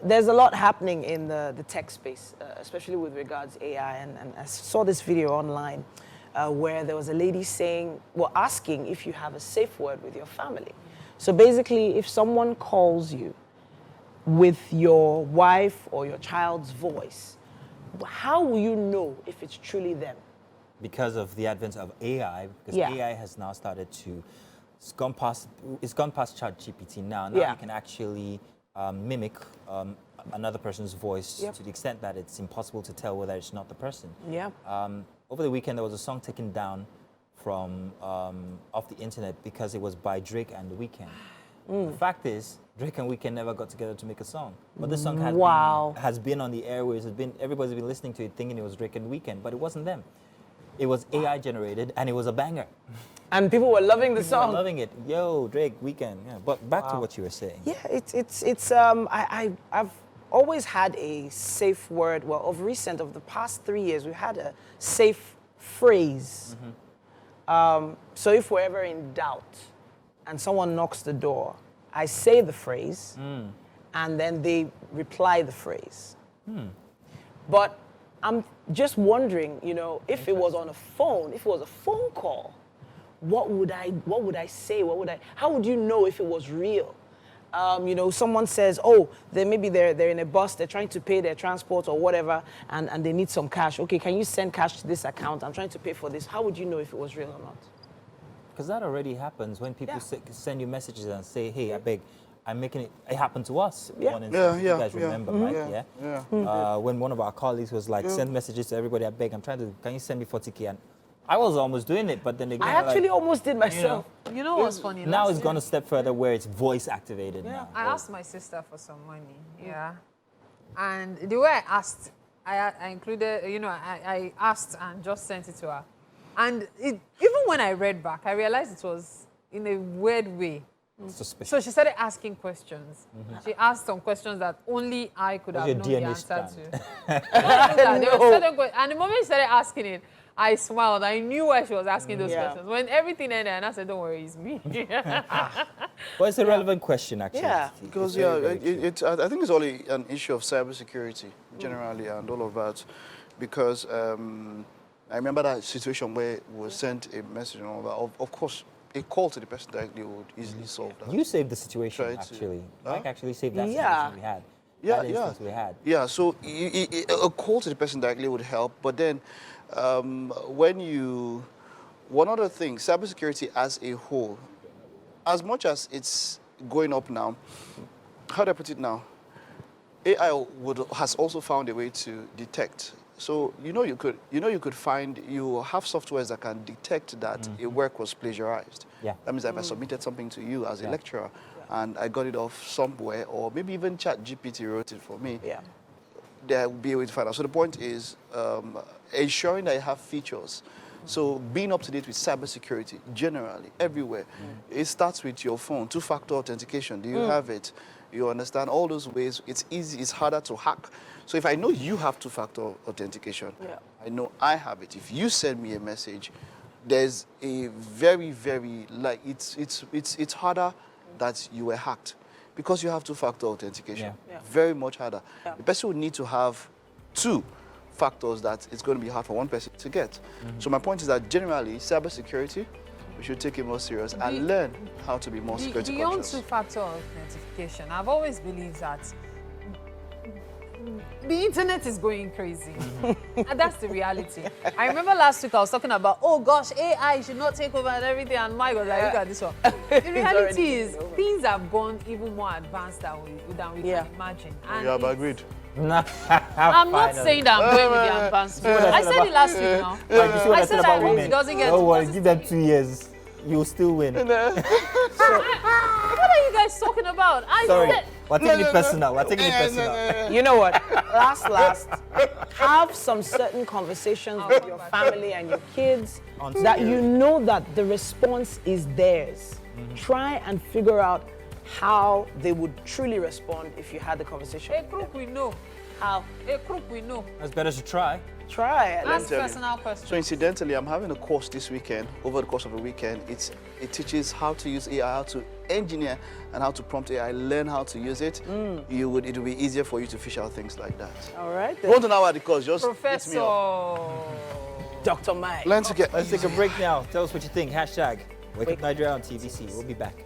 There's a lot happening in the tech space, especially with regards to AI. And I saw this video online where there was a lady saying, well, asking if you have a safe word with your family. So basically, if someone calls you with your wife or your child's voice, how will you know if it's truly them? Because of the advent of AI, because AI has now started to, it's gone past ChatGPT now. Now you can actually mimic another person's voice to the extent that it's impossible to tell whether it's not the person. Over the weekend, there was a song taken down from off the internet because it was by Drake and The Weeknd. The fact is, Drake and Weeknd never got together to make a song. But this song has been on the airwaves. Everybody's been listening to it thinking it was Drake and Weeknd, but it wasn't them. It was AI generated, and it was a banger. And people were loving the song. Were loving it. Yo, Drake, Weeknd. Yeah. But back to what you were saying. Yeah, I've always had a safe word. Well, of the past 3 years, we've had a safe phrase. So if we're ever in doubt and someone knocks the door, I say the phrase, and then they reply the phrase. But I'm just wondering, if it was on a phone, if it was a phone call, what would I say? How would you know if it was real? Someone says, oh, they're in a bus, they're trying to pay their transport or whatever, and they need some cash. Okay, can you send cash to this account? I'm trying to pay for this. How would you know if it was real or not? Because that already happens when people send you messages and say, hey, I beg, I'm making it. It happened to us. You guys remember, right? When one of our colleagues was like, send messages to everybody, I beg, can you send me 40K? And I was almost doing it, but then again, I actually almost did myself. You know what's funny? Now it's gone a step further where it's voice activated now. I asked my sister for some money, and the way I asked, I included, I asked and just sent it to her. And even when I read back, I realized it was in a weird way. Suspicious. So she started asking questions. She asked some questions that only I could have known the answer to. And the moment she started asking it, I smiled. I knew why she was asking those questions. When everything ended, and I said, don't worry, it's me. Well, it's a relevant question, actually. Yeah, because I think it's only an issue of cybersecurity generally and all of that. Because I remember that situation where we sent a message and all that. Of course, a call to the person directly would easily solve that. You saved the situation, actually. Mike actually saved that situation we had. We had. Yeah, so a call to the person directly would help. But then one other thing, cybersecurity as a whole, as much as it's going up now, how do I put it now? AI has also found a way to detect. So you have softwares that can detect that a work was plagiarized. That means that if I submitted something to you as a lecturer and I got it off somewhere, or maybe even ChatGPT wrote it for me, there will be a way to find out. So the point is ensuring that you have features. So being up to date with cybersecurity generally, everywhere. It starts with your phone, two-factor authentication. Do you have it? You understand all those ways. It's easy, it's harder to hack. So if I know you have two-factor authentication, I know I have it. If you send me a message, there's a very, very, it's harder that you were hacked because you have two-factor authentication. Very much harder. The person would need to have two factors that it's going to be hard for one person to get. So my point is that generally, cybersecurity, we should take it more serious and learn how to be more security conscious. Beyond two-factor authentication, I've always believed that the internet is going crazy. And that's the reality. I remember last week I was talking about, oh gosh, AI should not take over and everything, and Mike was like, look at this one. The reality is, things have gone even more advanced than we can imagine. And I've agreed. I'm not saying that I'm going with the advancement. I said it last week now. I said I hope it doesn't get don't worry, give them 2 years. You'll still win. What are you guys talking about? We're taking it personal. You know what? Last, have some certain conversations with your family and your kids that you know that the response is theirs. Try and figure out how they would truly respond if you had the conversation. A crook we know. How? A crook we know. That's better to try. Try it. Ask personal questions. So incidentally, I'm having a course this weekend. Over the course of a weekend, it teaches how to use AI, how to engineer, and how to prompt AI. Learn how to use it. It will be easier for you to fish out things like that. All right. You want to know about the course? Just hit me up. Professor. Dr. Mike. Learn to get. Let's take a break now. Tell us what you think. Hashtag Wake Up Nigeria on TVC. We'll be back.